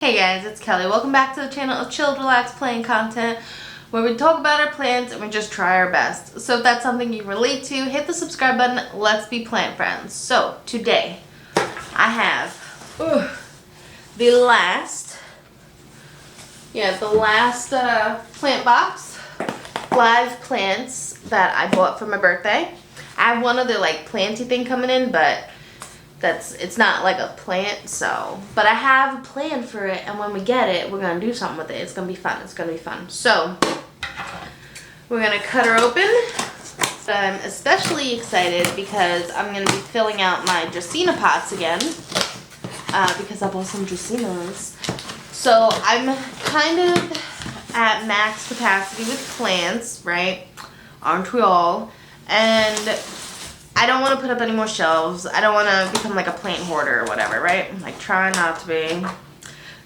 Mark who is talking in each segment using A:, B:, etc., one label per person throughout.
A: Hey guys, it's Kelly. Welcome back to the channel of chilled, relaxed, playing content where we talk about our plants and we just try our best. So if that's something you relate to, hit the subscribe button. Let's be plant friends. So today I have the last plant box, live plants that I bought for my birthday. I have one other like planty thing coming in, but it's not like a plant, but I have a plan for it, and when we get it, we're gonna do something with it. It's gonna be fun. So we're gonna cut her open. So I'm especially excited because I'm gonna be filling out my Dracaena pots again, because I bought some Dracaenas. So I'm kind of at max capacity with plants, right? Aren't we all? And I don't want to put up any more shelves. I don't want to become like a plant hoarder or whatever, right? Like, try not to be.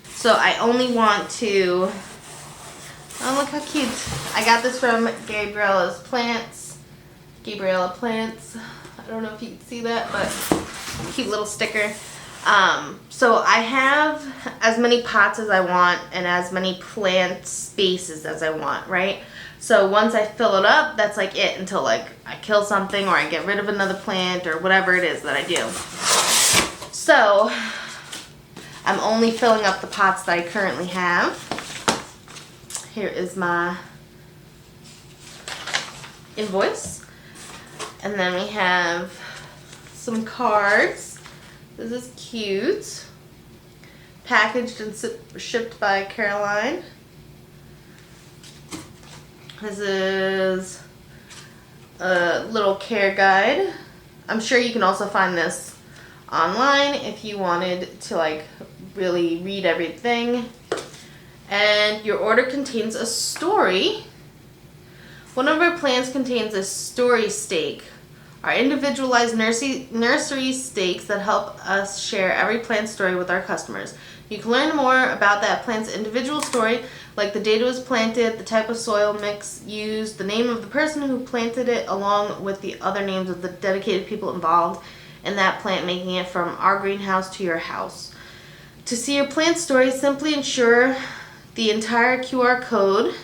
A: So I only want to... Oh, look how cute. I got this from Gabriella Plants. I don't know if you can see that, but cute little sticker. So I have as many pots as I want and as many plant spaces as I want, right? So once I fill it up, that's like it until like I kill something or I get rid of another plant or whatever it is that I do. So I'm only filling up the pots that I currently have. Here is my invoice. And then we have some cards. This is cute. Packaged and shipped by Caroline. This is a little care guide. I'm sure you can also find this online if you wanted to like really read everything. And your order contains a story. One of our plants contains a story stake. Our individualized nursery stakes that help us share every plant story with our customers. You can learn more about that plant's individual story, like the date it was planted, the type of soil mix used, the name of the person who planted it, along with the other names of the dedicated people involved in that plant making it from our greenhouse to your house. To see your plant story, simply ensure the entire QR code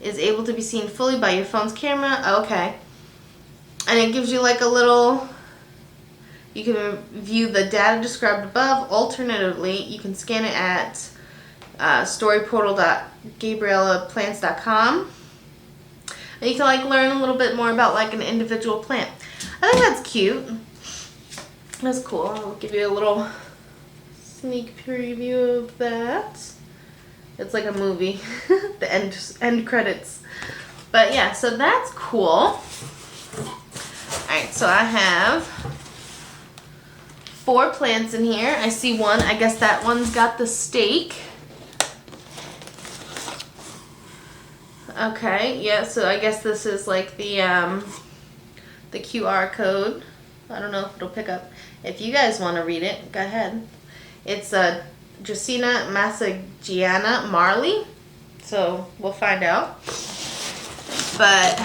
A: is able to be seen fully by your phone's camera. Okay. And it gives you like a little... You can view the data described above. Alternatively, you can scan it at storyportal.gabriellaplants.com. And you can like learn a little bit more about like an individual plant. I think that's cute. That's cool. I'll give you a little sneak preview of that. It's like a movie. The end credits. But yeah, so that's cool. Alright, so I have 4 plants in here. I see one. I guess that one's got the stake. Okay, yeah, so I guess this is like the QR code. I don't know if it'll pick up. If you guys want to read it, go ahead. It's a Dracaena Massagiana Marley. So we'll find out. But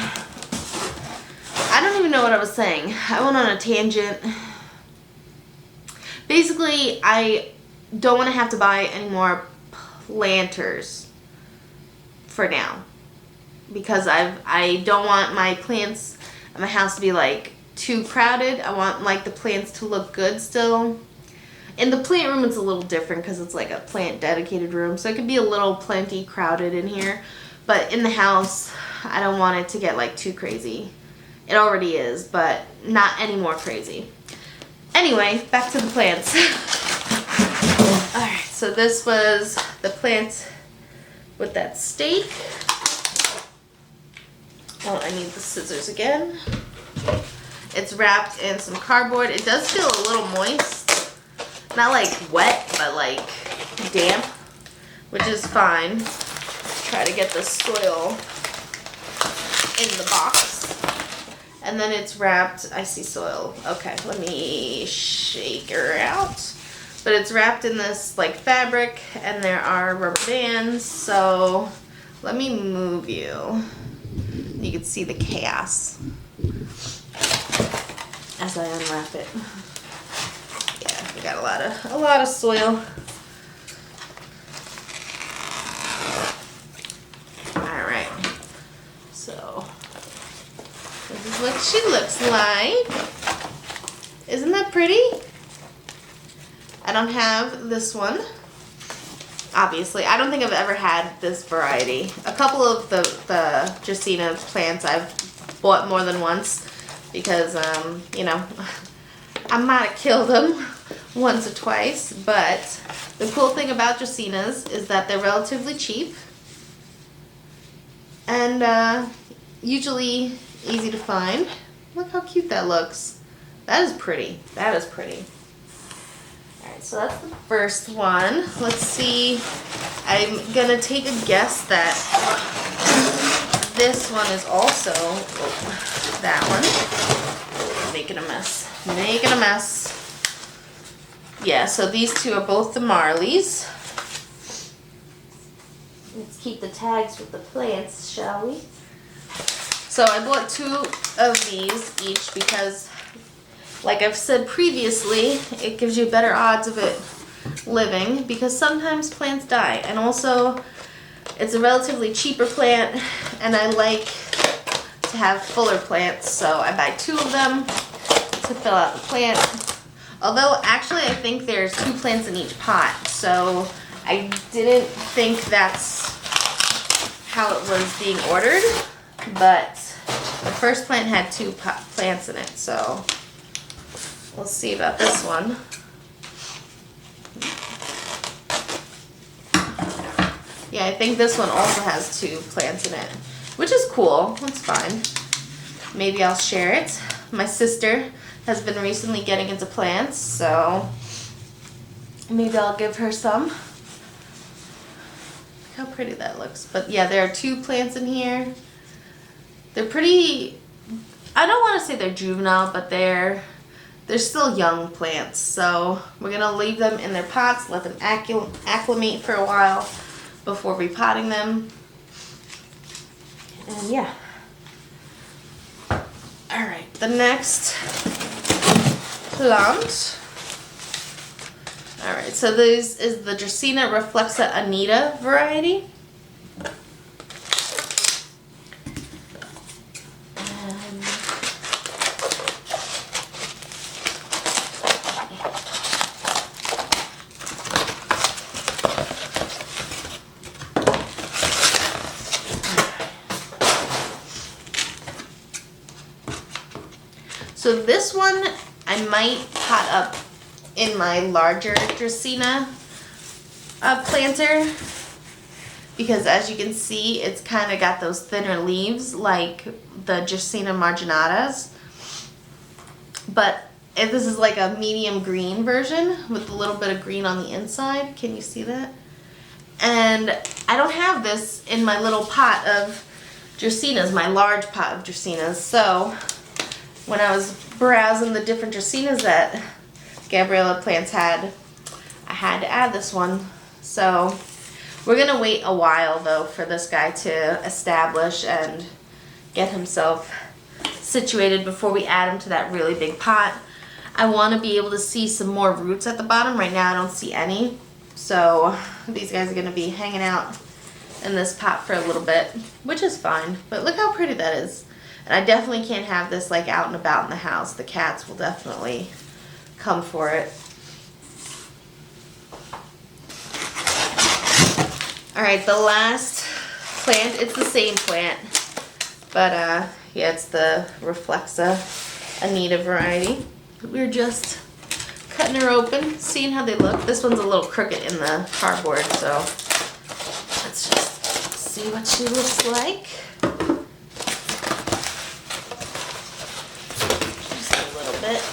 A: I don't even know what I was saying. I went on a tangent. Basically, I don't want to have to buy any more planters for now, because I don't want my plants in my house to be like too crowded. I want like the plants to look good still. In the plant room, it's a little different because it's like a plant dedicated room, so it could be a little plenty crowded in here. But in the house, I don't want it to get like too crazy. It already is, but not any more crazy. Anyway, back to the plants. Alright, so this was the plant with that stake. Oh, I need the scissors again. It's wrapped in some cardboard. It does feel a little moist. Not like wet, but like damp, which is fine. Try to get the soil in the box. And then it's wrapped, I see soil. Okay, let me shake her out. But it's wrapped in this like fabric, and there are rubber bands. So let me move you. You can see the chaos as I unwrap it. Yeah, we got a lot of soil. what she looks like. Isn't that pretty? I don't have this one. Obviously, I don't think I've ever had this variety. A couple of the Dracaena plants I've bought more than once because, you know, I might have killed them once or twice. But the cool thing about Dracaenas is that they're relatively cheap and usually easy to find. Look how cute that looks. That is pretty. That is pretty. Alright, so that's the first one. Let's see. I'm gonna take a guess that this one is also that one. Making a mess. Making a mess. Yeah, so these two are both the Marleys. Let's keep the tags with the plants, shall we? So I bought 2 of these each because, like I've said previously, it gives you better odds of it living because sometimes plants die. And also, it's a relatively cheaper plant and I like to have fuller plants. So I buy 2 of them to fill out the plant. Although, actually, I think there's 2 plants in each pot. So I didn't think that's how it was being ordered. But the first plant had 2 plants in it. So we'll see about this one. Yeah, I think this one also has 2 plants in it, which is cool. That's fine. Maybe I'll share it. My sister has been recently getting into plants, so maybe I'll give her some. Look how pretty that looks. But yeah, there are 2 plants in here. They're pretty, I don't want to say they're juvenile, but they're still young plants. So we're going to leave them in their pots, let them acclimate for a while before repotting them. And yeah. Alright, the next plant. Alright, so this is the Dracaena reflexa Anita variety. So this one I might pot up in my larger Dracaena planter because as you can see it's kind of got those thinner leaves like the Dracaena marginatas, but if this is like a medium green version with a little bit of green on the inside. Can you see that? And I don't have this in my little pot of Dracaenas, my large pot of Dracaenas, so when I was browsing the different Dracaenas that Gabriella Plants had, I had to add this one. So we're going to wait a while though for this guy to establish and get himself situated before we add him to that really big pot. I want to be able to see some more roots at the bottom. Right now I don't see any. So these guys are going to be hanging out in this pot for a little bit, which is fine. But look how pretty that is. And I definitely can't have this like out and about in the house. The cats will definitely come for it. Alright, the last plant, it's the same plant. But yeah, it's the Reflexa Anita variety. We're just cutting her open, seeing how they look. This one's a little crooked in the cardboard, so let's just see what she looks like. Bit.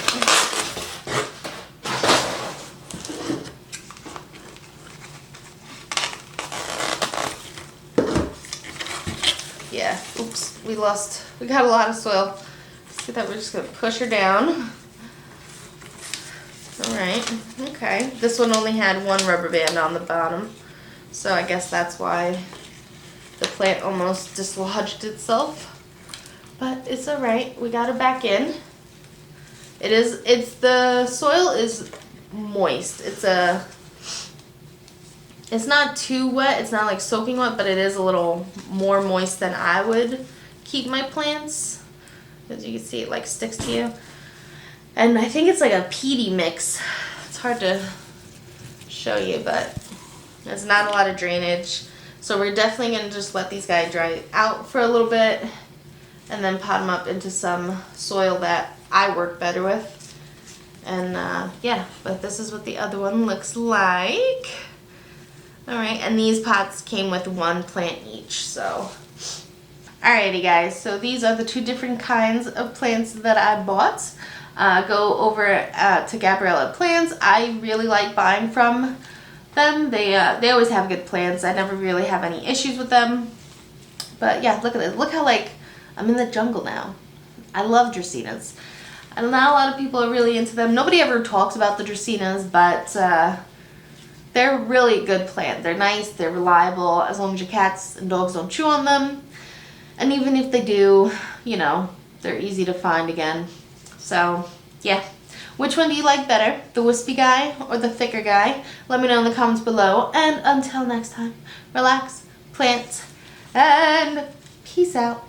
A: Yeah, oops, we got a lot of soil. See that, we're just gonna push her down. Alright, okay. This one only had 1 rubber band on the bottom, so I guess that's why the plant almost dislodged itself. But it's alright, we got her back in. The soil is moist. It's not too wet, it's not like soaking wet, but it is a little more moist than I would keep my plants. As you can see, it like sticks to you. And I think it's like a peaty mix. It's hard to show you, but there's not a lot of drainage. So we're definitely gonna just let these guys dry out for a little bit and then pot them up into some soil that I work better with. And yeah, but this is what the other one looks like. All right, and these pots came with 1 plant each, so. Alrighty guys, so these are the 2 different kinds of plants that I bought. Go over to Gabriella Plants. I really like buying from them. They always have good plants. I never really have any issues with them. But yeah, look at this. Look how like I'm in the jungle now. I love Dracaenas. And not a lot of people are really into them. Nobody ever talks about the Dracaenas, but they're really a good plant. They're nice, they're reliable, as long as your cats and dogs don't chew on them. And even if they do, you know, they're easy to find again. So, yeah. Which one do you like better? The wispy guy or the thicker guy? Let me know in the comments below. And until next time, relax, plant, and peace out.